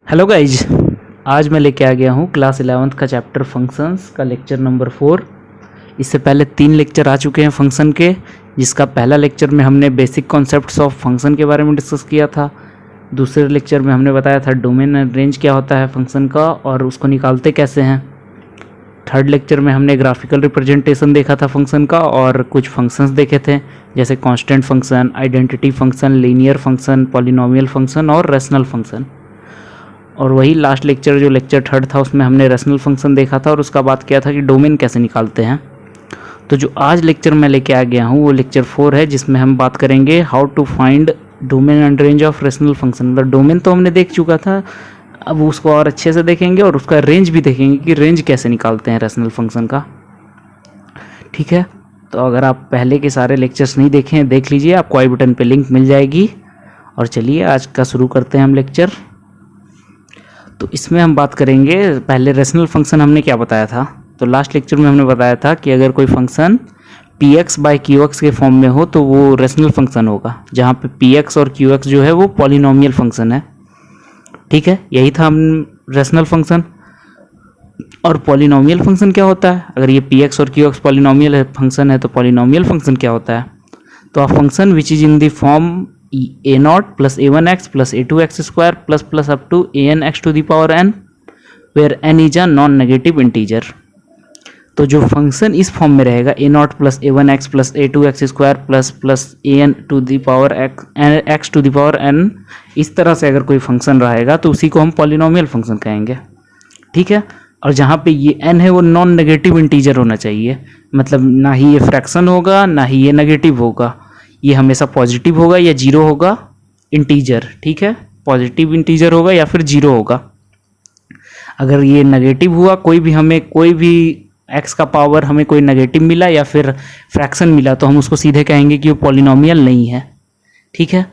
Hello guys, आज मैं लेके आ गया हूँ क्लास 11th का चैप्टर फंक्शंस का लेक्चर नंबर 4। इससे पहले 3 लेक्चर आ चुके हैं फंक्शन के, जिसका पहला लेक्चर में हमने बेसिक कॉन्सेप्ट्स ऑफ फंक्शन के बारे में डिस्कस किया था। दूसरे लेक्चर में हमने बताया था डोमेन एंड रेंज क्या होता है फंक्शन का और उसको निकालते कैसे हैं। थर्ड लेक्चर में हमने ग्राफिकल रिप्रेजेंटेशन देखा था फंक्शन का और कुछ फंक्शंस देखे थे, जैसे constant function, identity function, linear function, polynomial function और रेशनल फंक्शन। और वही लास्ट लेक्चर जो लेक्चर थर्ड था उसमें हमने रेशनल फंक्शन देखा था और उसका बात किया था कि डोमेन कैसे निकालते हैं। तो जो आज लेक्चर मैं लेके आ गया हूँ वो लेक्चर 4 है, जिसमें हम बात करेंगे how to find domain and range of rational function. मतलब डोमेन तो हमने देख चुका था, अब उसको और अच्छे से देखेंगे और उसका रेंज भी देखेंगे कि रेंज कैसे निकालते हैं रेशनल फंक्शन का। ठीक है, तो अगर आप पहले के सारे लेक्चर्स नहीं देखे हैं देख लीजिए, आपको आई बटन पे लिंक मिल जाएगी। और चलिए आज का शुरू करते हैं हम लेक्चर। तो इसमें हम बात करेंगे, पहले रेशनल फंक्शन हमने क्या बताया था। तो लास्ट लेक्चर में हमने बताया था कि अगर कोई फंक्शन px बाई qx के फॉर्म में हो तो वो रेशनल फंक्शन होगा, जहाँ पे px और qx जो है वो पॉलिनोमियल फंक्शन है। ठीक है, यही था हम रेशनल फंक्शन। और पॉलिनोमियल फंक्शन क्या होता है, अगर ये px और qx पॉलिनोमियल फंक्शन है तो पॉलिनोमियल फंक्शन क्या होता है। तो a function which is in the form a0 plus a1x plus a2x square plus plus up to an x to the power n where n is a non negative integer. तो जो function इस फॉर्म में रहेगा a0 plus a1x plus a2x square plus plus an to the power x to the power n, इस तरह से अगर कोई फंक्शन रहेगा तो उसी को हम पॉलिनोमियल फंक्शन कहेंगे। ठीक है, और जहाँ पे ये n है वो नॉन नेगेटिव इंटीजर होना चाहिए, मतलब ना ही ये फ्रैक्शन होगा ना ही ये नेगेटिव होगा, ये हमेशा पॉजिटिव होगा या जीरो होगा इंटीजर। ठीक है, पॉजिटिव इंटीजर होगा या फिर जीरो होगा। अगर ये नेगेटिव हुआ, कोई भी x का पावर हमें कोई नेगेटिव मिला या फिर फ्रैक्शन मिला, तो हम उसको सीधे कहेंगे कि वो पॉलिनोमियल नहीं है। ठीक है,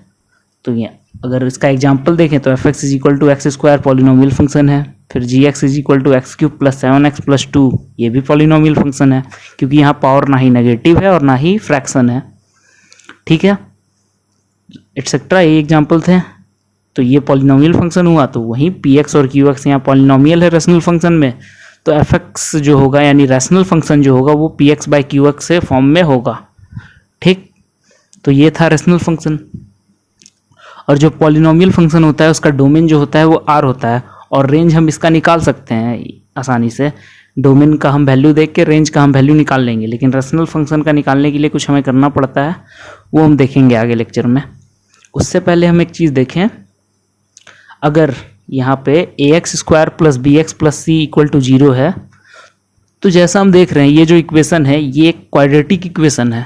तो ये अगर इसका एग्जांपल देखें तो F X is equal to x square polynomial function है, फिर G X is equal to X cube plus 7x plus 2, ये भी पॉलिनोमियल फंक्शन है क्योंकि यहाँ पावर ना ही नेगेटिव है और ना ही फ्रैक्शन है। ठीक है, एटसेट्रा, ये एग्जाम्पल थे। तो ये पॉलिनोमियल फंक्शन हुआ, तो वहीं px और qx यहाँ पॉलिनोमियल है रेशनल फंक्शन में, तो fx जो होगा यानी रेशनल फंक्शन जो होगा वो px बाई qx से फॉर्म में होगा। ठीक, तो ये था रेशनल फंक्शन। और जो पॉलिनोमियल फंक्शन होता है उसका डोमेन जो होता है वो r होता है और रेंज हम इसका निकाल सकते हैं आसानी से। डोमेन का हम वैल्यू देख के रेंज का हम वैल्यू निकाल लेंगे, लेकिन रेशनल फंक्शन का निकालने के लिए कुछ हमें करना पड़ता है, वो हम देखेंगे आगे लेक्चर में। उससे पहले हम एक चीज़ देखें, अगर यहाँ पे ax square plus B X plus C equal to 0 है, तो जैसा हम देख रहे हैं ये जो इक्वेशन है ये एक क्वाड्रेटिक इक्वेशन है।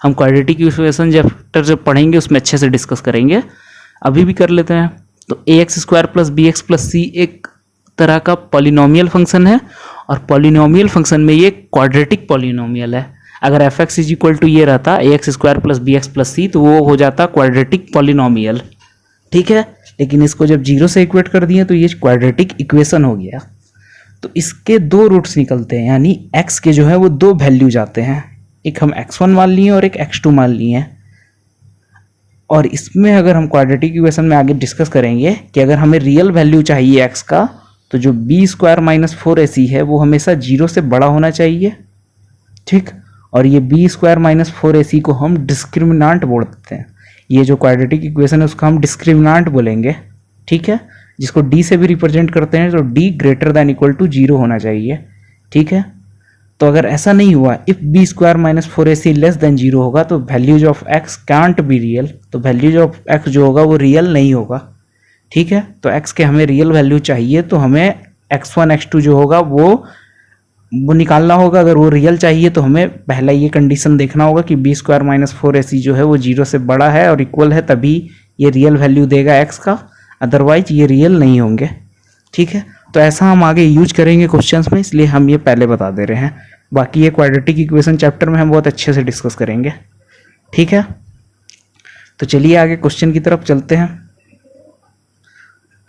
हम क्वाड्रेटिक इक्वेशन जब पढ़ेंगे उसमें अच्छे से डिस्कस करेंगे, अभी भी कर लेते हैं। तो ax square plus B X plus C एक तरह का पॉलिनोमियल फंक्शन है और पॉलिनोमियल फंक्शन में ये क्वाड्रेटिक पॉलिनोमियल है। अगर F X is equal to ये रहता X square plus B X plus C, तो वो हो जाता क्वाड्रेटिक पॉलिनोमियल। ठीक है, लेकिन इसको जब 0 से इक्वेट कर दिए तो ये क्वाड्रेटिक इक्वेशन हो गया। तो इसके 2 रूट्स निकलते हैं, यानी x के जो है वो 2 वैल्यू जाते हैं, एक हम x1 मान लिए और एक x2 मान लिए। और इसमें अगर हम क्वाड्रेटिक इक्वेशन में आगे डिस्कस करेंगे कि अगर हमें रियल वैल्यू चाहिए x का, तो जो बी स्क्वायर माइनस 4ac है वो हमेशा 0 से बड़ा होना चाहिए। ठीक, और ये बी स्क्वायर माइनस 4ac को हम डिस्क्रिमिनांट बोलते हैं। ये जो क्वाड्रेटिक इक्वेशन है उसको हम डिस्क्रिमिनांट बोलेंगे। ठीक है, जिसको डी से भी रिप्रेजेंट करते हैं, तो D greater than equal to 0 होना चाहिए। ठीक है, तो अगर ऐसा नहीं हुआ, if B square minus 4ac less than 0 होगा, तो values of x can't be real, तो वैल्यूज ऑफ x जो होगा वो रियल नहीं होगा। ठीक है, तो x के हमें रियल वैल्यू चाहिए, तो हमें x1 x2 जो होगा वो निकालना होगा। अगर वो रियल चाहिए तो हमें पहला ये कंडीशन देखना होगा कि बी स्क्वायर माइनस 4ac जो है वो 0 से बड़ा है और इक्वल है, तभी ये रियल वैल्यू देगा x का, अदरवाइज ये रियल नहीं होंगे। ठीक है, तो ऐसा हम आगे यूज करेंगे क्वेश्चंस में, इसलिए हम ये पहले बता दे रहे हैं। बाकी ये क्वाड्रेटिक इक्वेशन चैप्टर में हम बहुत अच्छे से डिस्कस करेंगे। ठीक है, तो चलिए आगे क्वेश्चन की तरफ चलते हैं।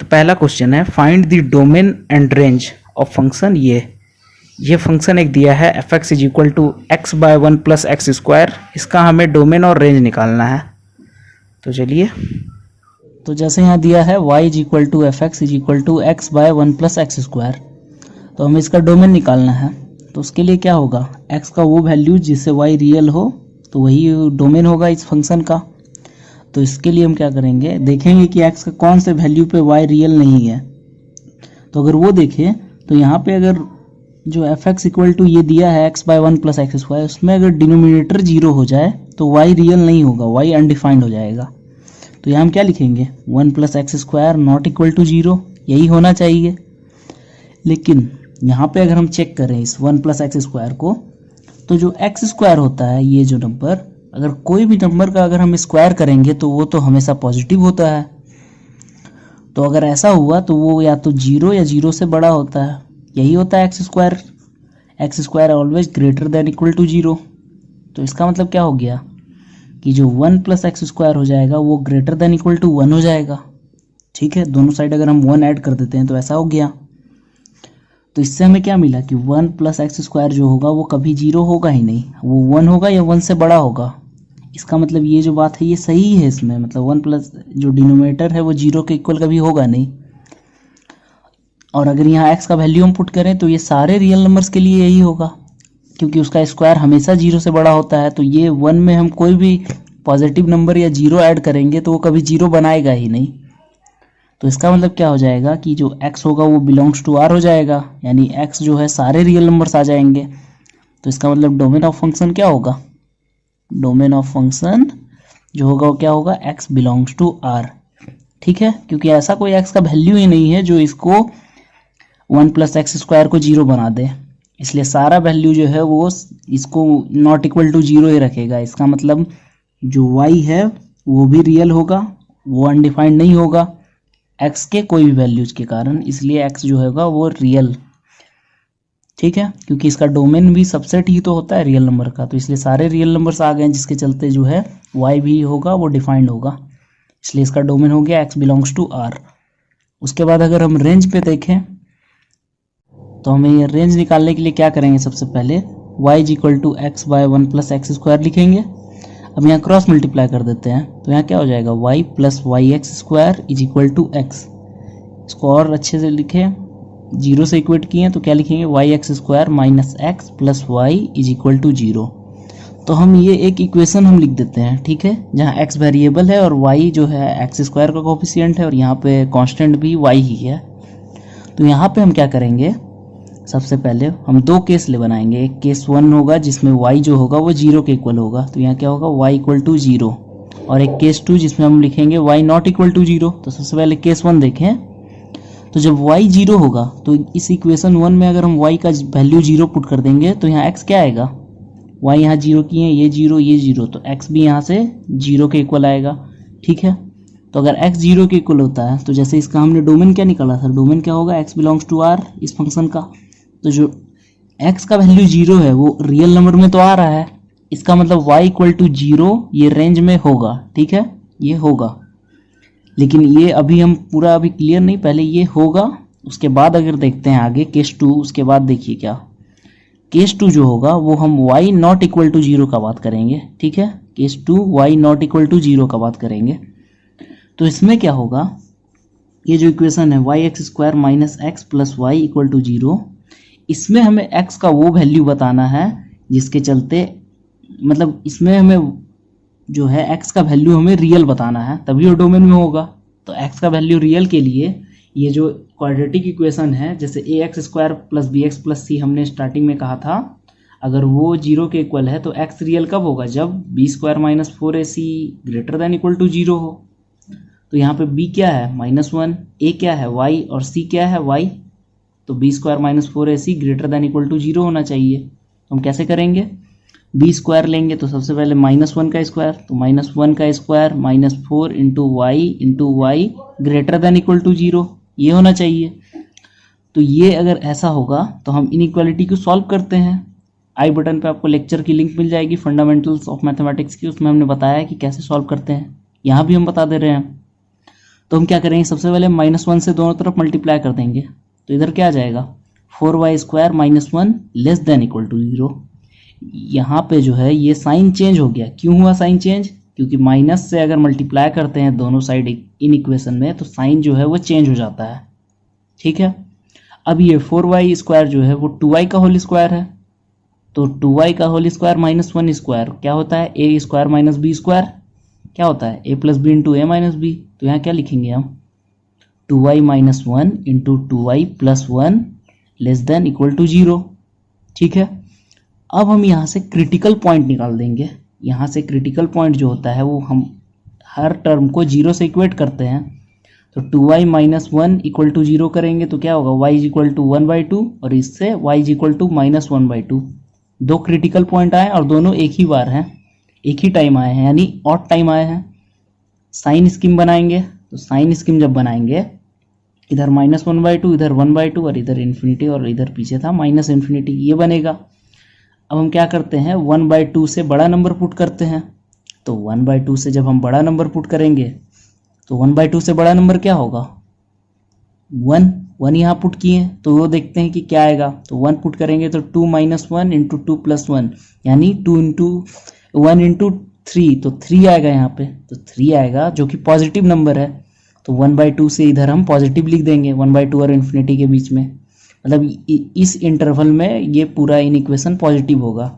तो पहला क्वेश्चन है, find the domain and range of function. ये फंक्शन एक दिया है F X is equal to X by 1 plus X square, इसका हमें डोमेन और रेंज निकालना है। तो चलिए तो जैसे यहाँ दिया है y is equal to F X is equal to X by one plus X square, तो हमें इसका डोमेन निकालना है। तो उसके लिए क्या होगा, x का वो वैल्यू जिससे y रियल हो तो वही डोमेन होगा इस फंक्शन का। तो इसके लिए हम क्या करेंगे, देखेंगे कि x का कौन से वैल्यू पे y रियल नहीं है। तो अगर वो देखें तो यहाँ पे अगर जो एफ एक्स इक्वल टू ये दिया है x bye one plus X square, उसमें अगर डिनोमिनेटर जीरो हो जाए तो y रियल नहीं होगा, y अनडिफाइंड हो जाएगा। तो यहाँ हम क्या लिखेंगे, one plus X square not equal to zero, यही होना चाहिए। लेकिन यहाँ पे अगर हम चेक करें इस वन प्लस एक्स स्क्वायर को, तो जो एक्स स्क्वायर होता है, ये जो नंबर, अगर कोई भी नंबर का अगर हम स्क्वायर करेंगे तो वो तो हमेशा पॉजिटिव होता है। तो अगर ऐसा हुआ तो वो या तो जीरो या जीरो से बड़ा होता है, यही होता है X square. X square always greater than equal to zero. तो इसका मतलब क्या हो गया कि जो वन प्लस एक्स स्क्वायर हो जाएगा वो greater than equal to one हो जाएगा। ठीक है, दोनों साइड अगर हम वन ऐड कर देते हैं तो ऐसा हो गया। तो इससे हमें क्या मिला कि वन प्लस एक्स स्क्वायर जो होगा वो कभी जीरो होगा ही नहीं, वो वन होगा या वन से बड़ा होगा। इसका मतलब ये जो बात है ये सही है इसमें, मतलब वन प्लस जो डिनोमिनेटर है वो जीरो के इक्वल कभी होगा नहीं। और अगर यहाँ x का वैल्यू हम पुट करें तो ये सारे रियल नंबर्स के लिए यही होगा, क्योंकि उसका स्क्वायर हमेशा जीरो से बड़ा होता है। तो ये वन में हम कोई भी पॉजिटिव नंबर या जीरो ऐड करेंगे तो वो कभी जीरो बनाएगा ही नहीं। तो इसका मतलब क्या हो जाएगा कि जो x होगा वो बिलोंग्स टू r हो जाएगा, यानी x जो है सारे रियल नंबर्स आ जाएंगे। तो इसका मतलब डोमेन ऑफ फंक्शन क्या होगा, डोमेन ऑफ फंक्शन जो होगा वो क्या होगा, x बिलोंग्स टू r। ठीक है, क्योंकि ऐसा कोई x का वैल्यू ही नहीं है जो इसको वन प्लस एक्स स्क्वायर को जीरो बना दे, इसलिए सारा वैल्यू जो है वो इसको नॉट इक्वल टू जीरो ही रखेगा। इसका मतलब जो y है वो भी रियल होगा, वो अनडिफाइंड नहीं होगा x के कोई भी वैल्यूज के कारण, इसलिए x जो होगा वो रियल। ठीक है, क्योंकि इसका डोमेन भी सबसेट ही तो होता है रियल नंबर का, तो इसलिए सारे रियल नंबर्स आ गए जिसके चलते जो है y भी होगा वो डिफाइंड होगा, इसलिए इसका डोमेन हो गया x बिलोंग्स टू r। उसके बाद अगर हम रेंज पे देखें तो हमें ये रेंज निकालने के लिए क्या करेंगे, सबसे पहले y is equal to X by one plus X square लिखेंगे। अब यहाँ क्रॉस मल्टीप्लाई कर देते हैं तो यहाँ क्या हो जाएगा, y plus Y X square is equal to X. इसको और अच्छे से लिखें, जीरो से इक्वेट किए तो क्या लिखेंगे, Y X square minus X plus Y is equal to zero. तो हम ये एक इक्वेशन हम लिख देते हैं, ठीक है, जहाँ x वेरिएबल है और y जो है एक्स स्क्वायर का कोफिशिएंट है और यहाँ पे कांस्टेंट भी y ही है। तो यहाँ पे हम क्या करेंगे, सबसे पहले हम दो केस ले बनाएंगे। एक केस वन होगा जिसमें y जो होगा वो जीरो के इक्वल होगा, तो यहाँ क्या होगा, y इक्वल टू जीरो। और एक केस टू जिसमें हम लिखेंगे y not equal to zero. तो सबसे पहले केस वन देखें, तो जब y जीरो होगा तो इस इक्वेशन वन में अगर हम y का वैल्यू जीरो पुट कर देंगे तो यहाँ x क्या आएगा, y यहाँ जीरो किए, ये जीरो, तो x भी यहाँ से जीरो के इक्वल आएगा। ठीक है, तो अगर x जीरो के इक्वल होता है तो जैसे इसका हमने डोमेन क्या निकाला था, डोमेन क्या होगा, x बिलोंग्स टू r इस फंक्शन का। तो जो x का वैल्यू जीरो है वो रियल नंबर में तो आ रहा है, इसका मतलब y इक्वल टू जीरो ये रेंज में होगा। ठीक है, ये होगा, लेकिन ये अभी हम पूरा अभी क्लियर नहीं, पहले ये होगा, उसके बाद अगर देखते हैं आगे केस टू, उसके बाद देखिए क्या केस टू जो होगा वो हम y not equal to zero का बात करेंगे। ठीक है, case two y not equal to zero का बात करेंगे। तो इसमें क्या होगा, ये जो इक्वेशन है Y X square minus X plus Y equal to zero, इसमें हमें x का वो वैल्यू बताना है जिसके चलते, मतलब इसमें हमें जो है x का वैल्यू हमें रियल बताना है, तभी वो डोमेन में होगा। तो x का वैल्यू रियल के लिए ये जो क्वाड्रेटिक इक्वेशन है, जैसे A X square plus B X plus C हमने स्टार्टिंग में कहा था, अगर वो जीरो के इक्वल है तो x रियल कब होगा, जब B square minus four A C greater than equal to zero हो। तो यहाँ पे b क्या है, माइनस वन, a क्या है y और c क्या है y, तो B square minus four A C greater than equal to zero होना चाहिए। तो हम कैसे करेंगे, बी स्क्वायर लेंगे तो सबसे पहले माइनस वन का स्क्वायर, तो माइनस वन का square minus four into Y greater than equal to zero, ये होना चाहिए। तो ये अगर ऐसा होगा तो हम इनइक्वालिटी को सॉल्व करते हैं। आई बटन पे आपको लेक्चर की लिंक मिल जाएगी फंडामेंटल्स ऑफ मैथमेटिक्स की, उसमें हमने बताया है कि कैसे सॉल्व करते हैं, यहाँ भी हम बता दे रहे हैं। तो हम क्या करेंगे, सबसे पहले माइनस वन से दोनों तरफ मल्टीप्लाई कर देंगे, तो इधर क्या आ जाएगा, four Y square minus one less than equal to zero. यहाँ पे जो है ये साइन चेंज हो गया, क्यों हुआ साइन चेंज, क्योंकि माइनस से अगर मल्टीप्लाई करते हैं दोनों साइड इन इक्वेशन में तो साइन जो है वो चेंज हो जाता है। ठीक है, अब ये 4y स्क्वायर जो है वो 2y का होल स्क्वायर है, तो 2y का होल स्क्वायर माइनस 1 स्क्वायर क्या होता है, a square minus b square क्या होता है, a plus B into A minus B. तो यहाँ क्या लिखेंगे हम, 2y minus 1 into 2y plus 1 less than equal to 0। ठीक है, अब हम यहाँ से क्रिटिकल पॉइंट निकाल देंगे। यहाँ से क्रिटिकल पॉइंट जो होता है वो हम हर टर्म को 0 से इक्वेट करते हैं, तो 2y माइनस 1 इक्वल टू 0 करेंगे तो क्या होगा, y इज इक्वल टू 1/2 और इससे y is equal to minus 1/2। दो क्रिटिकल पॉइंट आए और दोनों एक ही बार हैं, एक ही टाइम आए हैं, यानी ऑड टाइम आए हैं। साइन स्कीम बनाएंगे, तो साइन स्कीम जब बनाएंगे इधर माइनस 1/2 इधर 1/2 और इधर इन्फिनिटी और इधर पीछे था माइनस इन्फिनिटी, ये बनेगा। अब हम क्या करते हैं, 1/2 से बड़ा नंबर पुट करते हैं, तो 1/2 से जब हम बड़ा नंबर पुट करेंगे तो 1/2 से बड़ा नंबर क्या होगा, 1 यहाँ पुट किए तो वो देखते हैं कि क्या आएगा, तो 1 पुट करेंगे तो 2 माइनस 1 इंटू 2 प्लस 1 यानी 2 इंटू 1 इंटू 3, तो 3 आएगा यहाँ पे, तो 3 आएगा जो कि पॉजिटिव नंबर है, तो 1/2 से इधर हम पॉजिटिव लिख देंगे 1/2 और इन्फिनिटी के बीच में, मतलब इस इंटरवल में ये पूरा इन इक्वेशन पॉजिटिव होगा।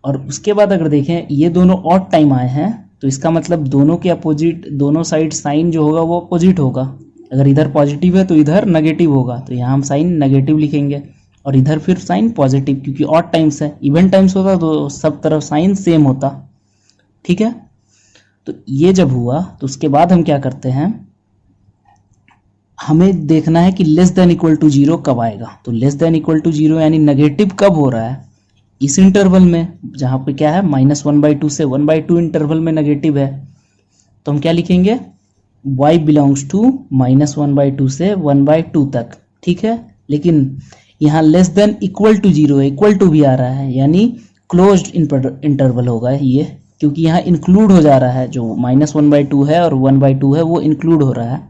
और उसके बाद अगर देखें ये दोनों ऑड टाइम आए हैं तो इसका मतलब दोनों के अपोजिट, दोनों साइड साइन जो होगा वो अपोजिट होगा। अगर इधर पॉजिटिव है तो इधर नेगेटिव होगा, तो यहाँ हम साइन नेगेटिव लिखेंगे और इधर फिर साइन पॉजिटिव, क्योंकि ऑड टाइम्स है। इवन टाइम्स होता तो सब तरफ साइन सेम होता। ठीक है, तो ये जब हुआ तो उसके बाद हम क्या करते हैं, हमें देखना है कि लेस देन इक्वल टू 0 कब आएगा। तो लेस देन इक्वल टू 0 यानी नेगेटिव कब हो रहा है, इस इंटरवल में जहां पे क्या है माइनस 1/2 से 1/2 इंटरवल में नेगेटिव है, तो हम क्या लिखेंगे, y बिलोंग्स टू माइनस 1/2 से 1/2 तक। ठीक है, लेकिन यहाँ less than equal to 0 equal to भी आ रहा है, यानी क्लोज्ड इंटरवल होगा ये, क्योंकि यहाँ इंक्लूड हो जा रहा है, जो माइनस 1/2 है और 1/2 है वो इंक्लूड हो रहा है।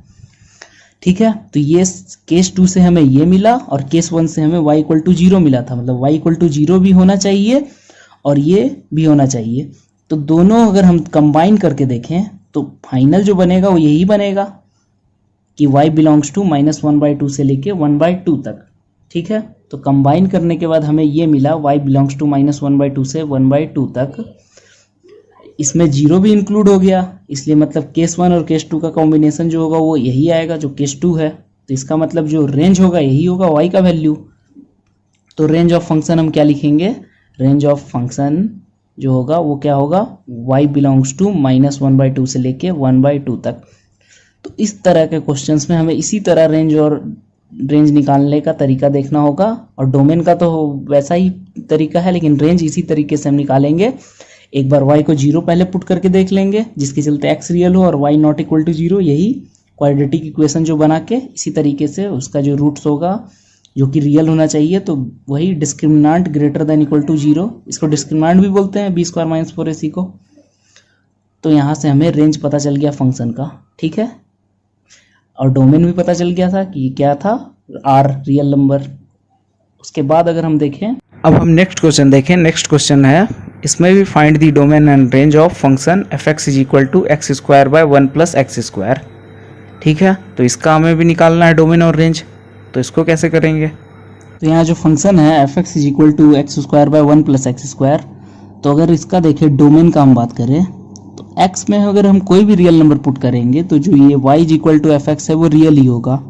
ठीक है, तो ये केस 2 से हमें ये मिला और केस 1 से हमें y इक्वल टू 0 मिला था, मतलब y इक्वल टू 0 भी होना चाहिए और ये भी होना चाहिए। तो दोनों अगर हम कंबाइन करके देखें तो फाइनल जो बनेगा वो यही बनेगा कि y बिलोंग्स टू माइनस 1/2 से लेके 1/2 तक। ठीक है, तो कंबाइन करने के बाद हमें ये मिला y बिलोंग्स टू माइनस 1/2 से 1/2 तक। इसमें 0 भी इंक्लूड हो गया, इसलिए मतलब केस 1 और केस 2 का कॉम्बिनेशन जो होगा वो यही आएगा जो केस 2 है। तो इसका मतलब जो रेंज होगा यही होगा y का वैल्यू। तो रेंज ऑफ फंक्शन हम क्या लिखेंगे, रेंज ऑफ फंक्शन जो होगा वो क्या होगा, y बिलोंग्स टू माइनस 1/2 से लेके 1/2 तक। तो इस तरह के क्वेश्चंस में हमें इसी तरह रेंज निकालने का तरीका देखना होगा, और डोमेन का तो वैसा ही तरीका है, लेकिन रेंज इसी तरीके से हम निकालेंगे। एक बार y को 0 पहले पुट करके देख लेंगे, जिसके चलते x रियल हो और y नॉट इक्वल टू 0, यही क्वाड्रेटिक इक्वेशन जो बना के इसी तरीके से उसका जो रूट्स होगा जो कि रियल होना चाहिए, तो वही डिस्क्रिमिनांट ग्रेटर देन इक्वल टू 0, इसको डिस्क्रिमिनांट भी बोलते हैं b² - 4ac को। तो यहाँ से हमें रेंज पता चल गया फंक्शन का। ठीक है, और डोमेन भी पता चल गया था कि क्या था, r रियल नंबर। उसके बाद अगर हम देखें, अब हम नेक्स्ट क्वेश्चन देखें। नेक्स्ट क्वेश्चन है, इसमें भी find the domain and range of function fx is equal to x² / 1 + x²। ठीक है, तो इसका हमें भी निकालना है डोमेन और रेंज, तो इसको कैसे करेंगे। तो यहाँ जो फंक्शन है fx is equal to x² / 1 + x², तो अगर इसका देखें डोमेन का हम बात करें तो x में अगर हम कोई भी रियल नंबर पुट करेंगे तो जो ये y is equal to fx है वो रियल ही होगा।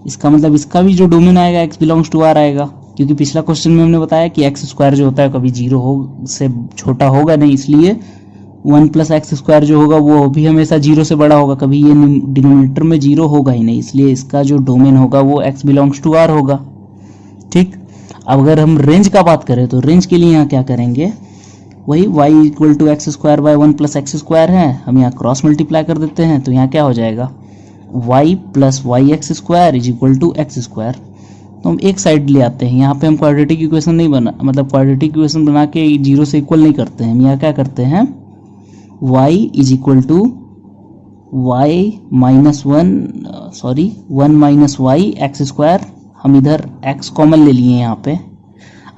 इसका मतलब इसका भी जो डोमेन आएगा x बिलोंग्स टू r आएगा, क्योंकि पिछला क्वेश्चन में हमने बताया कि x² जो होता है कभी 0 से छोटा होगा नहीं, इसलिए 1 + x² जो होगा वो भी हमेशा 0 से बड़ा होगा, कभी ये डिनोमिनेटर में 0 होगा ही नहीं, इसलिए इसका जो डोमेन होगा वो x बिलोंग्स टू r होगा। ठीक, अब अगर हम रेंज का बात करें तो रेंज के लिए यहाँ क्या करेंगे, वही y equal to x² / 1 + x² है, हम यहाँ क्रॉस मल्टीप्लाई कर देते हैं, तो यहाँ क्या हो जाएगा, y + yx² is equal to x²। तो हम एक साइड ले आते हैं, यहाँ पे हम क्वाड्रेटिक इक्वेशन नहीं बना, मतलब क्वाड्रेटिक इक्वेशन बना के 0 से इक्वल नहीं करते हैं, हम यहाँ क्या करते हैं, y is equal to y - 1 - y x²। हम इधर x कॉमन ले लिए यहाँ पे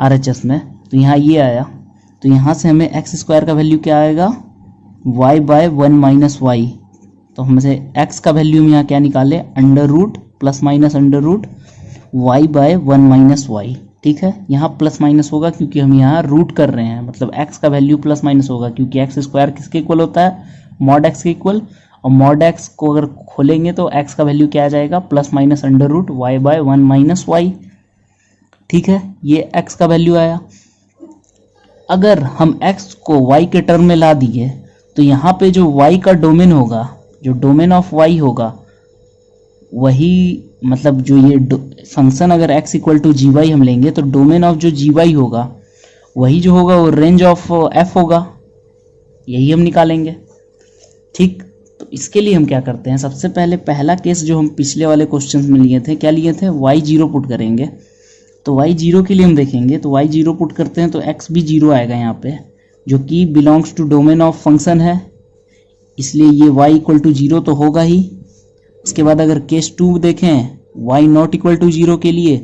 RHS में, तो यहाँ ये आया, तो यहाँ से हमें x² का वैल्यू क्या आएगा, y बाय 1 माइनस वाई, तो हमसे x का वैल्यू हम यहाँ क्या निकाले, under root plus minus under root y by 1 minus y. ठीक है, यहाँ प्लस माइनस होगा क्योंकि हम यहाँ रूट कर रहे हैं, मतलब x का वैल्यू प्लस माइनस होगा क्योंकि एक्स स्क्वायर किसके इक्वल होता है, मॉड x के इक्वल, और मॉड x को अगर खोलेंगे तो x का वैल्यू क्या आ जाएगा, plus minus under root y by 1 minus y. ठीक है, ये x का वैल्यू आया। अगर हम x को y के टर्म में ला दिए तो यहाँ पे जो y का डोमेन होगा, जो डोमेन ऑफ y होगा वही, मतलब जो ये फंक्शन अगर x equal to g y हम लेंगे तो डोमेन ऑफ जो जी वाई होगा वही जो होगा वो रेंज ऑफ f होगा, यही हम निकालेंगे। ठीक, तो इसके लिए हम क्या करते हैं, सबसे पहले पहला केस जो हम पिछले वाले क्वेश्चन में लिए थे, क्या लिए थे, y0 पुट करेंगे। तो y0 के लिए हम देखेंगे तो y0 पुट करते हैं तो x भी 0 आएगा यहाँ पे, जो कि belongs to domain of function है, इसलिए ये y इक्वल टू 0 तो होगा ही। इसके बाद अगर केस 2 देखें y नॉट इक्वल टू 0 के लिए,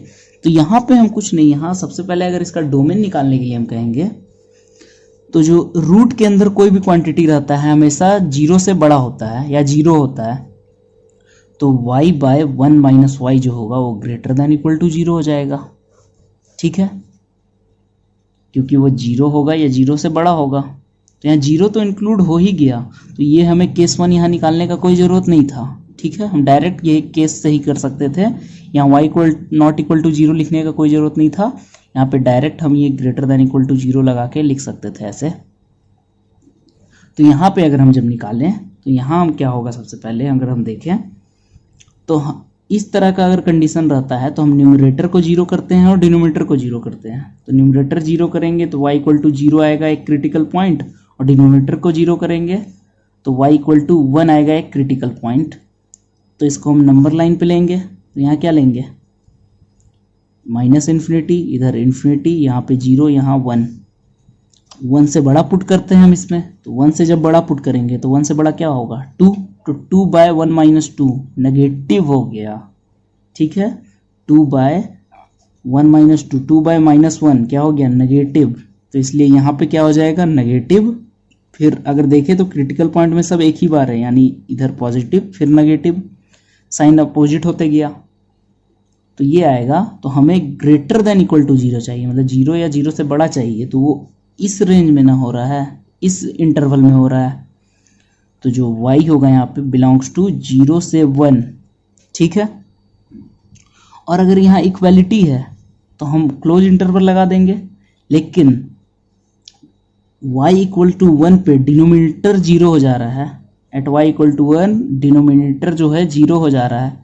तो यहाँ पे हम कुछ नहीं, यहाँ सबसे पहले अगर इसका डोमेन निकालने के लिए हम कहेंगे तो जो रूट के अंदर कोई भी क्वांटिटी रहता है हमेशा 0 से बड़ा होता है या 0 होता है, तो y बाय 1 माइनस वाई जो होगा वो ग्रेटर देन इक्वल टू 0 हो जाएगा। ठीक है, क्योंकि वो 0 होगा या 0 से बड़ा होगा, तो यहाँ 0 तो इंक्लूड हो ही गया, तो ये हमें केस 1 यहाँ निकालने का कोई ज़रूरत नहीं था। ठीक है, हम डायरेक्ट ये केस से ही कर सकते थे, यहाँ y equal not equal to 0 लिखने का कोई ज़रूरत नहीं था, यहाँ पे डायरेक्ट हम ये ग्रेटर देन इक्वल टू 0 लगा के लिख सकते थे ऐसे। तो यहाँ पे अगर हम जब निकालें तो यहाँ हम क्या होगा, सबसे पहले अगर हम देखें तो इस तरह का अगर कंडीशन रहता है तो हम न्यूमरेटर को 0 करते हैं और डिनोमिनेटर को 0 करते हैं। तो न्यूमरेटर 0 करेंगे तो y इक्वल टू 0 आएगा एक क्रिटिकल पॉइंट, और डिनोमिनेटर को 0 करेंगे तो y इक्वल टू 1 आएगा एक क्रिटिकल पॉइंट। तो इसको हम नंबर लाइन पे लेंगे, तो यहाँ क्या लेंगे, माइनस इन्फिनिटी, इधर इन्फिनिटी, यहाँ पे 0, यहाँ 1, 1 से बड़ा पुट करते हैं हम इसमें, तो 1 से जब बड़ा पुट करेंगे तो 1 से बड़ा क्या होगा, 2, तो 2 बाय 1 माइनस 2 नेगेटिव हो गया। ठीक है, 2 बाय 1 माइनस 2, 2 बाय माइनस 1 क्या हो गया, नेगेटिव, तो इसलिए यहाँ पे क्या हो जाएगा, नेगेटिव। फिर अगर देखें तो क्रिटिकल पॉइंट में सब एक ही बार है, यानी इधर पॉजिटिव फिर नेगेटिव, साइन अपोजिट होते गया, तो ये आएगा। तो हमें ग्रेटर देन इक्वल टू 0 चाहिए, मतलब 0 या 0 से बड़ा चाहिए, तो वो इस रेंज में ना हो रहा है, इस इंटरवल में हो रहा है। तो जो y होगा यहाँ पे बिलोंग्स टू 0 से 1। ठीक है, और अगर यहाँ इक्वालिटी है तो हम क्लोज इंटरवल लगा देंगे, लेकिन y इक्वल टू 1 पे डिनोमिनेटर 0 हो जा रहा है, at y equal to 1 denominator जो है 0 हो जा रहा है।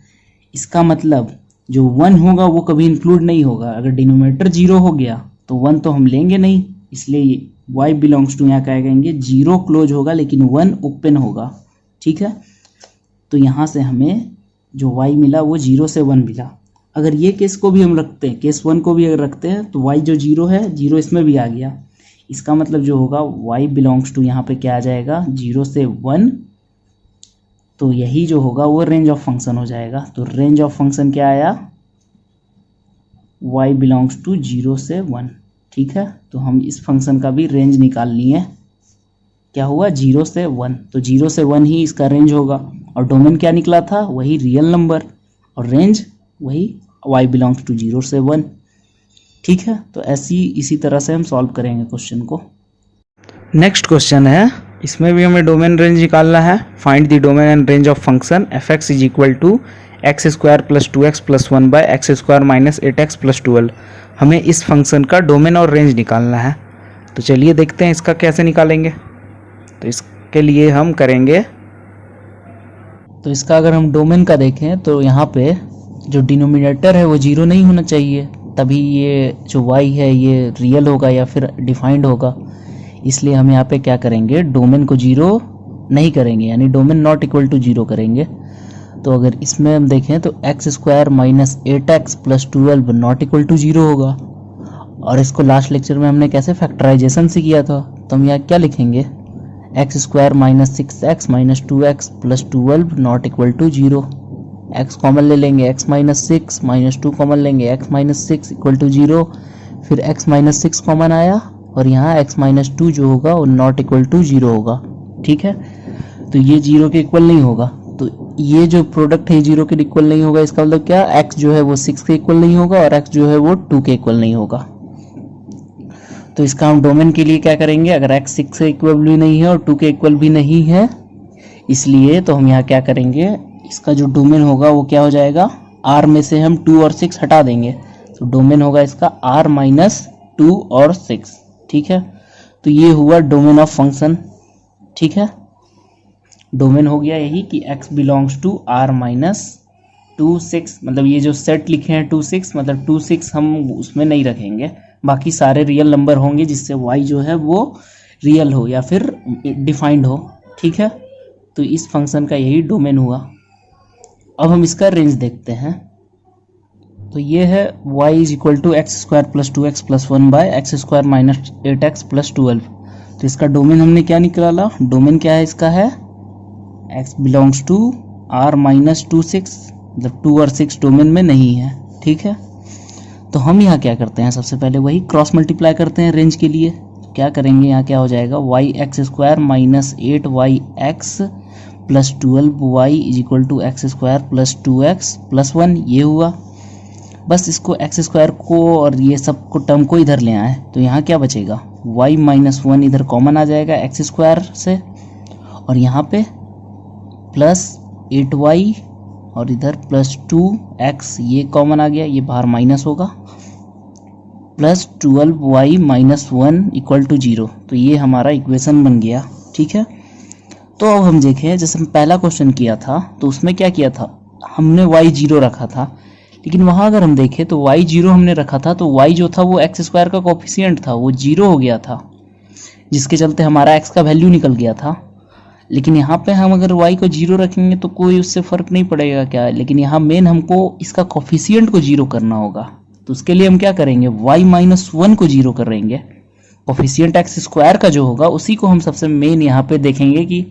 इसका मतलब जो 1 होगा वो कभी इंक्लूड नहीं होगा, अगर डिनोमिनेटर 0 हो गया तो 1 तो हम लेंगे नहीं, इसलिए y बिलोंग्स टू यहाँ क्या कहेंगे, 0 क्लोज होगा लेकिन 1 ओपन होगा। ठीक है, तो यहाँ से हमें जो y मिला वो 0 से 1 मिला। अगर ये केस को भी हम रखते हैं, केस 1 को भी अगर रखते हैं तो y जो 0 है 0 इसमें भी आ गया, इसका मतलब जो होगा y बिलोंग्स टू यहाँ पे क्या आ जाएगा, 0 से 1, तो यही जो होगा वो रेंज ऑफ फंक्शन हो जाएगा। तो रेंज ऑफ फंक्शन क्या आया, y बिलोंग्स टू 0 से 1। ठीक है, तो हम इस फंक्शन का भी रेंज निकाल लिए, क्या हुआ, 0 से 1, तो 0 से 1 ही इसका रेंज होगा, और डोमेन क्या निकला था, वही रियल नंबर, और रेंज वही y बिलोंग्स टू 0 से 1। ठीक है, तो इसी तरह से हम सॉल्व करेंगे क्वेश्चन को। नेक्स्ट क्वेश्चन है, इसमें भी हमें डोमेन रेंज निकालना है। Find the domain and range of function f(x) is equal to x square plus 2x plus 1 by x square minus 8x plus 12। हमें इस फंक्शन का डोमेन और रेंज निकालना है, तो चलिए देखते हैं इसका कैसे निकालेंगे। तो इसके लिए हम करेंगे, तो इसका अगर हम डोमेन का देखें तो यहाँ पे जो डिनोमिनेटर है वो 0 नहीं होना चाहिए, तभी ये जो y है ये रियल होगा या फिर डिफाइंड होगा। इसलिए हम यहाँ पे क्या करेंगे, डोमेन को 0 नहीं करेंगे, यानी डोमेन नॉट इक्वल टू 0 करेंगे। तो अगर इसमें हम देखें तो x square minus 8x plus 12 not equal to 0 होगा, और इसको लास्ट लेक्चर में हमने कैसे फैक्टराइजेशन से किया था, तो हम यहाँ क्या लिखेंगे, x square minus 6x minus 2x plus 12 not equal to 0। x common ले लेंगे, x माइनस 6 माइनस 2 कॉमन लेंगे, x माइनस 6 इक्वल टू 0, फिर x माइनस 6 कॉमन आया, और यहाँ x माइनस 2 जो होगा वो नॉट इक्वल टू 0 होगा। ठीक है। तो ये 0 के इक्वल नहीं होगा, तो ये जो प्रोडक्ट है 0 के इक्वल नहीं होगा। इसका मतलब क्या, x जो है वो 6 के इक्वल नहीं होगा और x जो है वो 2 के इक्वल नहीं होगा। तो इसका हम डोमेन के लिए क्या करेंगे, अगर x 6 के इक्वल भी नहीं है और 2 के इक्वल भी नहीं है, इसलिए तो हम यहाँ क्या करेंगे, इसका जो डोमेन होगा वो क्या हो जाएगा, r में से हम 2 और 6 हटा देंगे, तो डोमेन होगा इसका r माइनस 2 और 6। ठीक है, तो ये हुआ डोमेन ऑफ फंक्शन। ठीक है, डोमेन हो गया यही कि x belongs to r minus 2 6, मतलब ये जो सेट लिखे हैं 2 6, मतलब 2 6 हम उसमें नहीं रखेंगे, बाकी सारे रियल नंबर होंगे जिससे y जो है वो रियल हो या फिर डिफाइंड हो। ठीक है, तो इस फंक्शन का यही डोमेन हुआ। अब हम इसका रेंज देखते हैं। तो ये है y is equal to x square plus 2x plus 1 by x square minus 8x plus 12। तो इसका डोमेन हमने क्या निकाला, डोमेन क्या है इसका, है x belongs to r minus 2 6, मतलब 2 और 6 डोमेन में नहीं है। ठीक है, तो हम यहाँ क्या करते हैं, सबसे पहले वही क्रॉस मल्टीप्लाई करते हैं रेंज के लिए। तो क्या करेंगे, यहाँ क्या हो जाएगा, y x square minus 8y x plus 12y is equal to x square plus 2x plus 1, ये हुआ। बस इसको एक्स स्क्वायर को और ये सब को टर्म को इधर ले आए, तो यहाँ क्या बचेगा, y माइनस 1 इधर कॉमन आ जाएगा एक्स स्क्वायर से, और यहाँ पे प्लस 8y और इधर प्लस 2x, ये कॉमन आ गया, ये बाहर माइनस होगा, plus 12y minus 1 equal to 0। तो ये हमारा इक्वेशन बन गया। ठीक है, तो अब हम देखें, जैसे हम पहला क्वेश्चन किया था तो उसमें क्या किया था, हमने y 0 रखा था, लेकिन वहाँ अगर हम देखें तो y 0 हमने रखा था, तो y जो था वो एक्स स्क्वायर का कोफिशिएंट था, वो 0 हो गया था, जिसके चलते हमारा x का वैल्यू निकल गया था। लेकिन यहाँ पे हम अगर y को 0 रखेंगे तो कोई उससे फ़र्क नहीं पड़ेगा क्या, लेकिन यहाँ मेन हमको इसका कोफिशिएंट को 0 करना होगा। तो उसके लिए हम क्या करेंगे, y माइनस 1 को 0 करेंगे, कोफिशिएंट एक्स स्क्वायर का जो होगा उसी को हम सबसे मेन यहाँ पे देखेंगे कि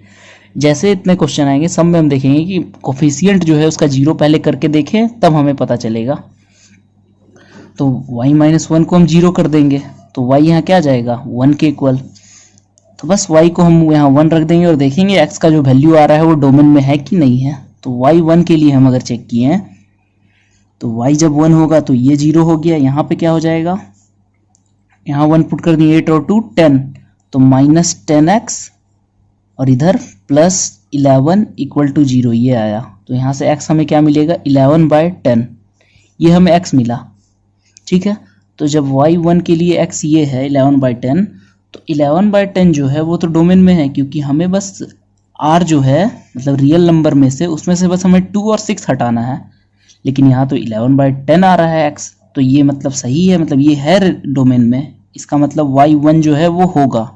जैसे इतने क्वेश्चन आएंगे सब में हम देखेंगे कि कोफिशिएंट जो है उसका 0 पहले करके देखें, तब हमें पता चलेगा। तो y माइनस 1 को हम 0 कर देंगे, तो y यहाँ क्या आ जाएगा, 1 के इक्वल। तो बस y को हम यहाँ 1 रख देंगे और देखेंगे x का जो वैल्यू आ रहा है वो डोमेन में है कि नहीं है। तो y 1 के लिए हम अगर चेक किए हैं तो y जब 1 होगा तो ये 0 हो गया, यहाँ पे क्या हो जाएगा, यहाँ 1 पुट कर दिए, 8 और 2 10, तो माइनस 10x और इधर प्लस 11 इक्वल टू 0, ये आया। तो यहाँ से x हमें क्या मिलेगा, 11/10, ये हमें x मिला। ठीक है, तो जब y 1 के लिए x ये है 11/10, तो 11/10 जो है वो तो डोमेन में है, क्योंकि हमें बस r जो है मतलब रियल नंबर में से उसमें से बस हमें 2 और 6 हटाना है, लेकिन यहाँ तो 11/10 आ रहा है x, तो ये मतलब सही है, मतलब ये है डोमेन में, इसका मतलब y1 जो है वो होगा।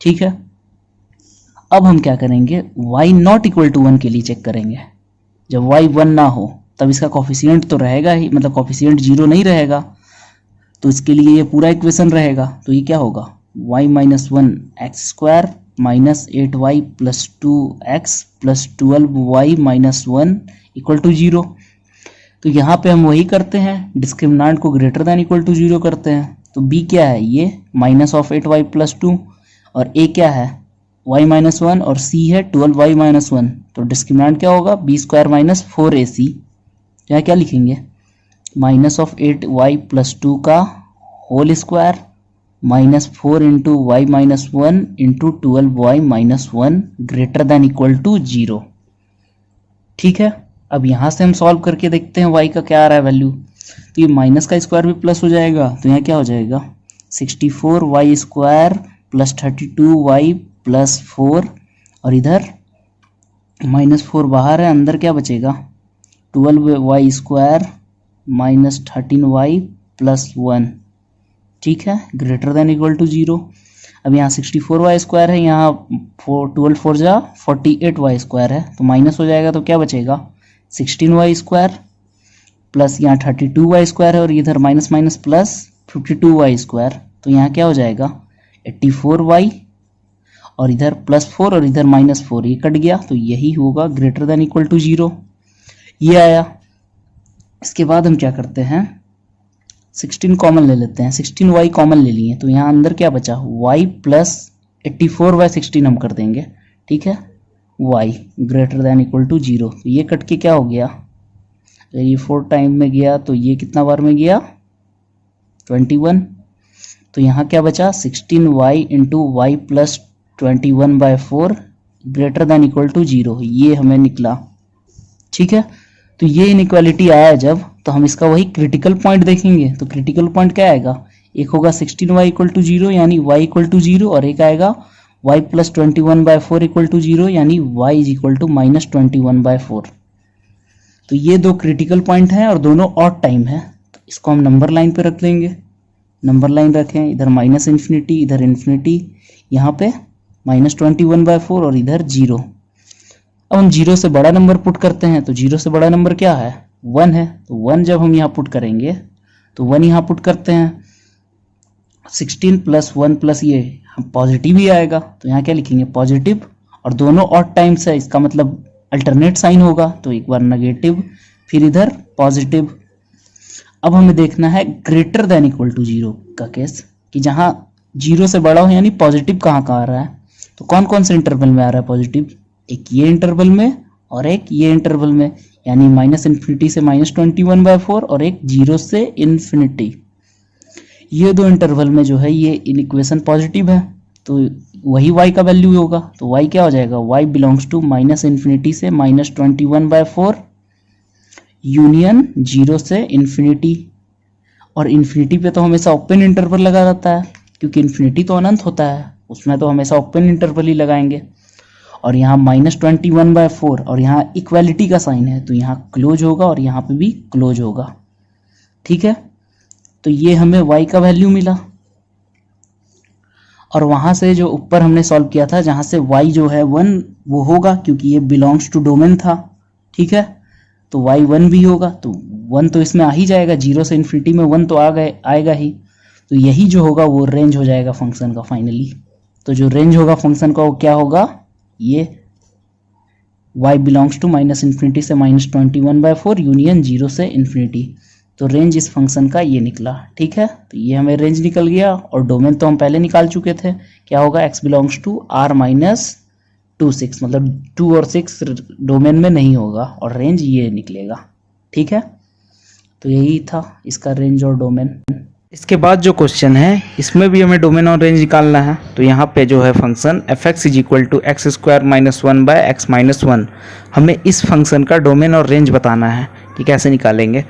ठीक है, अब हम क्या करेंगे, y नॉट इक्वल टू 1 के लिए चेक करेंगे। जब y 1 ना हो तब इसका कोफिशिएंट तो रहेगा ही, मतलब कोफिशिएंट 0 नहीं रहेगा, तो इसके लिए ये पूरा इक्वेशन रहेगा। तो ये क्या होगा, y minus 1 x square minus 8y plus 2x plus 12y minus 1 equal to 0। तो यहाँ पे हम वही करते हैं, डिस्क्रिमिनेंट को ग्रेटर दैन इक्वल टू 0 करते हैं। तो b क्या है, ये माइनस ऑफ 8y प्लस 2, और a क्या है y माइनस 1, और c है 12y माइनस 1। तो डिस्क्रिमिनेंट क्या होगा, b स्क्वायर माइनस 4ac। यहाँ क्या लिखेंगे, माइनस ऑफ 8y प्लस 2 का whole square minus 4 into y minus 1 into 12y minus 1 greater than equal to 0। ठीक है, अब यहाँ से हम सॉल्व करके देखते हैं y का क्या आ रहा है वैल्यू। तो ये माइनस का स्क्वायर भी प्लस हो जाएगा, तो यहाँ क्या हो जाएगा 64y square plus 32y plus 4, और इधर माइनस 4 बाहर है, अंदर क्या बचेगा 12y square minus 13y plus 1। ठीक है, ग्रेटर देन इक्वल टू 0। अब यहाँ 64y स्क्वायर है, यहाँ 12 4 जा 48y स्क्वायर है, तो माइनस हो जाएगा, तो क्या बचेगा 16y स्क्वायर प्लस यहाँ 32y स्क्वायर है, और इधर minus minus plus 52y square, तो यहाँ क्या हो जाएगा 84y, और इधर प्लस 4 और इधर माइनस 4, ये कट गया, तो यही होगा ग्रेटर देन इक्वल टू 0, ये आया। इसके बाद हम क्या करते हैं 16 कॉमन ले लेते हैं, 16y कॉमन ले लिए, तो यहाँ अंदर क्या बचा y प्लस 84/16 हम कर देंगे। ठीक है, y greater than equal to 0। तो ये कट के क्या हो गया, अगर ये 4 टाइम में गया तो ये कितना बार में गया 21। तो यहाँ क्या बचा 16y into y plus 21/4 greater than equal to 0, ये हमें निकला। ठीक है, तो ये इनइक्वालिटी आया जब, तो हम इसका वही क्रिटिकल पॉइंट देखेंगे। तो क्रिटिकल पॉइंट क्या आएगा, एक होगा 16y इक्वल टू 0 यानी y इक्वल टू 0, और एक आएगा y प्लस 21/4 इक्वल टू 0 यानी y is equal to minus 21/4। तो ये दो क्रिटिकल पॉइंट हैं और दोनों ऑड टाइम है, तो इसको हम नंबर लाइन पे रख लेंगे। नंबर लाइन रखें, इधर माइनस इन्फिनिटी, इधर इन्फिनिटी, यहाँ पे माइनस 21/4 और इधर 0। अब हम 0 से बड़ा नंबर पुट करते हैं, तो 0 से बड़ा नंबर क्या है 1 है, तो 1 जब हम यहाँ पुट करेंगे तो 1 यहाँ पुट करते हैं, 16 प्लस 1 प्लस ये हम पॉजिटिव ही आएगा, तो यहाँ क्या लिखेंगे पॉजिटिव, और दोनों ऑड टाइम्स है, इसका मतलब अल्टरनेट साइन होगा, तो एक बार नेगेटिव फिर इधर पॉजिटिव। अब हमें देखना है ग्रेटर देन इक्वल टू 0 का केस, कि जहां 0 से बड़ा हो यानी पॉजिटिव कहाँ कहाँ आ रहा है, तो कौन कौन से इंटरवल में आ रहा है पॉजिटिव, एक ये इंटरवल में और एक ये इंटरवल में, यानी माइनस इन्फिनिटी से माइनस 21/4 और एक 0 से इन्फिनिटी। ये दो इंटरवल में जो है ये इक्वेशन पॉजिटिव है, तो वही y का वैल्यू होगा, तो y क्या हो जाएगा, y belongs to minus infinity से माइनस 21/4 यूनियन 0 से इन्फिनिटी। और इन्फिनिटी पे तो हमेशा ओपन इंटरवल लगा रहता है, क्योंकि इन्फिनिटी तो अनंत होता है, उसमें तो हमेशा ओपन इंटरवल ही लगाएंगे। और यहाँ माइनस 21/4 और यहाँ इक्वालिटी का साइन है, तो यहाँ क्लोज होगा और यहाँ पे भी क्लोज होगा। ठीक है, तो ये हमें y का वैल्यू मिला, और वहां से जो ऊपर हमने सॉल्व किया था जहां से y जो है 1 वो होगा, क्योंकि ये बिलोंग्स टू डोमेन था। ठीक है, तो y 1 भी होगा, तो 1 तो इसमें आ ही जाएगा, 0 से इन्फिनिटी में 1 तो आएगा ही, तो यही जो होगा वो रेंज हो जाएगा फंक्शन का फाइनली। तो जो रेंज होगा फंक्शन का वो क्या होगा, ये y belongs to minus infinity से माइनस 21/4 यूनियन 0 से इन्फिनिटी। तो रेंज इस फंक्शन का ये निकला। ठीक है, तो ये हमें रेंज निकल गया, और डोमेन तो हम पहले निकाल चुके थे, क्या होगा x belongs to r minus 2 6, मतलब 2 और 6 डोमेन में नहीं होगा, और रेंज ये निकलेगा। ठीक है, तो यही था इसका रेंज और डोमेन। इसके बाद जो क्वेश्चन है इसमें भी हमें डोमेन और रेंज निकालना है। तो यहाँ पे जो है function f(x) is equal to x square minus 1 by x minus 1, हमें इस फंक्शन का डोमेन और रेंज बताना है कि कैसे निकालेंगे।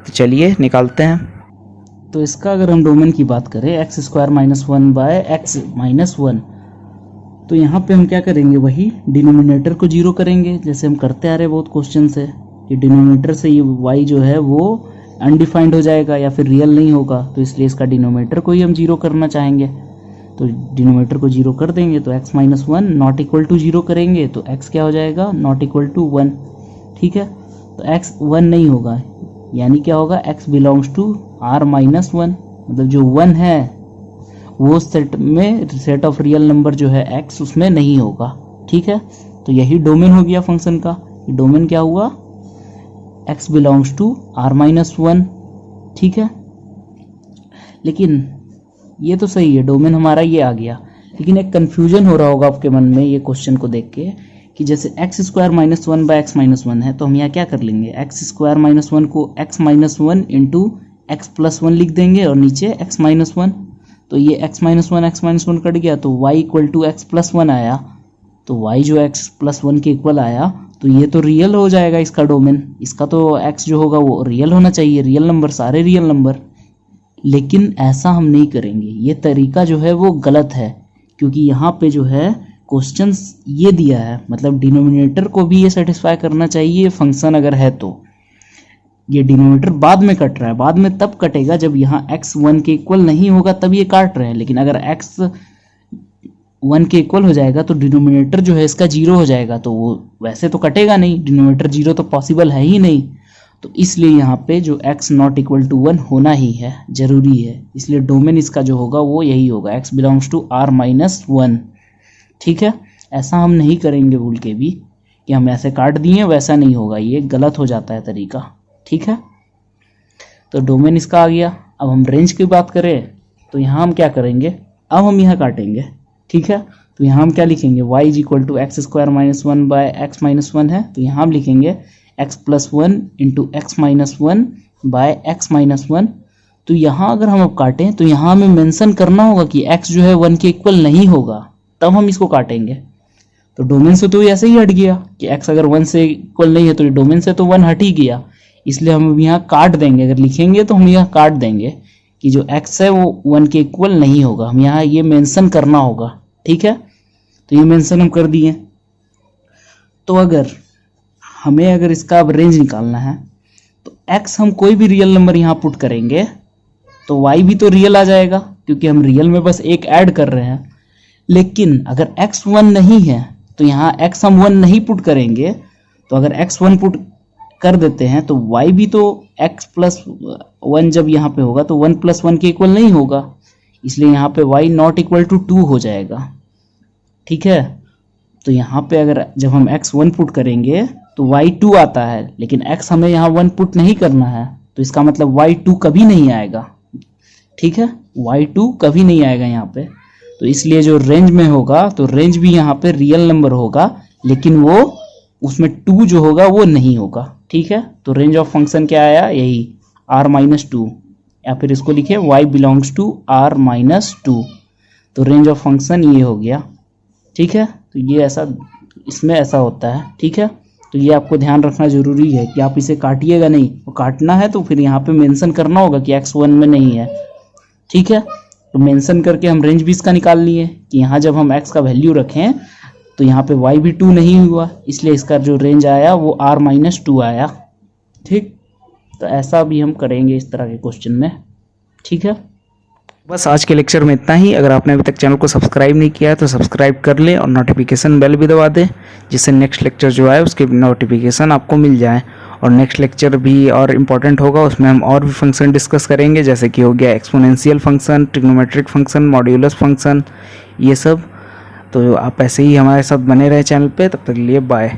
तो चलिए निकालते हैं। तो इसका अगर हम डोमेन की बात करें x square minus 1 by x minus 1, तो यहाँ पे हम क्या करेंगे, वही डिनोमिनेटर को 0 करेंगे, जैसे हम करते आ रहे बहुत क्वेश्चन से, कि डिनोमिनेटर से ये y जो है वो अनडिफाइंड हो जाएगा या फिर रियल नहीं होगा, तो इसलिए इसका डिनोमिनेटर को ही हम 0 करना चाहेंगे। तो डिनोमिनेटर को 0 कर देंगे, तो x minus 1 not equal to 0 करेंगे, तो x क्या हो जाएगा, नॉट इक्वल टू 1। ठीक है, तो x 1 नहीं होगा, यानी क्या होगा, x belongs to r minus 1, मतलब जो 1 है वो सेट ऑफ रियल नंबर जो है x उसमें नहीं होगा। ठीक है, तो यही डोमेन हो गया फंक्शन का। डोमेन क्या हुआ, x belongs to r minus 1। ठीक है, लेकिन ये तो सही है, डोमेन हमारा ये आ गया, लेकिन एक कंफ्यूजन हो रहा होगा आपके मन में ये क्वेश्चन को देख के, कि जैसे x square minus 1 by x minus 1 है, तो हम यहाँ क्या कर लेंगे, एक्स स्क्वायर माइनस 1 को x minus 1 into x plus 1 लिख देंगे, और नीचे एक्स माइनस 1, तो ये x माइनस 1 कट गया, तो y equal to x plus 1 आया, तो y जो x प्लस 1 के इक्वल आया, तो ये तो रियल हो जाएगा इसका डोमेन, इसका तो x जो होगा वो रियल होना चाहिए, रियल नंबर, सारे रियल नंबर। लेकिन ऐसा हम नहीं करेंगे, ये तरीका जो है वो गलत है, क्योंकि यहाँ पे जो है क्वेश्चन ये दिया है, मतलब डिनोमिनेटर को भी ये सेटिस्फाई करना चाहिए फंक्शन अगर है तो। ये डिनोमिनेटर बाद में कट रहा है, बाद में तब कटेगा जब यहाँ x 1 के इक्वल नहीं होगा, तब ये काट रहे हैं, लेकिन अगर x 1 के इक्वल हो जाएगा तो डिनोमिनेटर जो है इसका 0 हो जाएगा, तो वो वैसे तो कटेगा नहीं, डिनोमिनेटर 0 तो पॉसिबल है ही नहीं, तो इसलिए यहाँ पे जो x नॉट इक्वल टू 1 होना ही है, जरूरी है, इसलिए डोमेन इसका जो होगा वो यही होगा, x belongs to r minus 1। ठीक है, ऐसा हम नहीं करेंगे भूल के भी कि हम ऐसे काट दिए, वैसा नहीं होगा, ये गलत हो जाता है तरीका। ठीक है, तो डोमेन इसका आ गया। अब हम रेंज की बात करें तो यहाँ हम क्या करेंगे, अब हम यहाँ काटेंगे। ठीक है, तो यहाँ हम क्या लिखेंगे, y is equal to x square minus one by x minus one है, तो यहाँ हम लिखेंगे x plus one into x minus one by x minus one. तो यहाँ अगर हम अब काटें तो यहाँ हमें मेंशन करना होगा कि x जो है 1 के इक्वल नहीं होगा, तब हम इसको काटेंगे। तो डोमेन से तो ऐसे ही हट गया कि x अगर 1 से इक्वल नहीं है तो डोमेन से तो 1 हट ही गया, इसलिए हम यहाँ काट देंगे। अगर लिखेंगे तो हम यहाँ काट देंगे कि जो x है वो 1 के इक्वल नहीं होगा, हम यहाँ ये मेंशन करना होगा, ठीक है। तो ये मेंशन हम कर दिए। तो अगर इसका अब रेंज निकालना है तो x हम कोई भी रियल नंबर यहाँ पुट करेंगे तो y भी तो रियल आ जाएगा, क्योंकि हम रियल में बस एक ऐड कर रहे हैं। लेकिन अगर x 1 नहीं है तो यहाँ x हम 1 नहीं पुट करेंगे, तो अगर x 1 पुट कर देते हैं तो y भी तो x प्लस 1 जब यहाँ पे होगा तो 1 प्लस 1 के इक्वल नहीं होगा, इसलिए यहाँ पे y नॉट इक्वल टू 2 हो जाएगा, ठीक है। तो यहाँ पे अगर जब हम x 1 पुट करेंगे तो y 2 आता है, लेकिन x हमें यहाँ 1 पुट नहीं करना है, तो इसका मतलब y 2 कभी नहीं आएगा, ठीक है। y 2 कभी नहीं आएगा यहाँ पे, तो इसलिए जो रेंज में होगा तो रेंज भी यहाँ पे रियल नंबर होगा, लेकिन वो उसमें 2 जो होगा वो नहीं होगा, ठीक है। तो रेंज ऑफ फंक्शन क्या आया, यही r माइनस 2, या फिर इसको लिखे y belongs to r minus 2। तो रेंज ऑफ फंक्शन ये हो गया, ठीक है। तो ये इसमें ऐसा होता है, ठीक है। तो ये आपको ध्यान रखना जरूरी है कि आप इसे काटिएगा नहीं, तो काटना है तो फिर यहाँ पे मेंशन करना होगा कि x 1 में नहीं है, ठीक है। तो मेंशन करके हम रेंज भी इसका निकाल लिए कि यहाँ जब हम x का वैल्यू रखें तो यहाँ पे y भी 2 नहीं हुआ, इसलिए इसका जो रेंज आया वो r माइनस 2 आया, ठीक। तो ऐसा भी हम करेंगे इस तरह के क्वेश्चन में, ठीक है। बस आज के लेक्चर में इतना ही। अगर आपने अभी तक चैनल को सब्सक्राइब नहीं किया है तो सब्सक्राइब कर लें और नोटिफिकेशन बेल भी दबा दें, जिससे नेक्स्ट लेक्चर जो आए उसके नोटिफिकेशन आपको मिल जाए। और नेक्स्ट लेक्चर भी और इम्पोर्टेंट होगा, उसमें हम और भी फंक्शन डिस्कस करेंगे, जैसे कि हो गया exponential function, trigonometric function, modulus function, ये सब। तो आप ऐसे ही हमारे साथ बने रहे चैनल पे, तब तक के लिए बाय।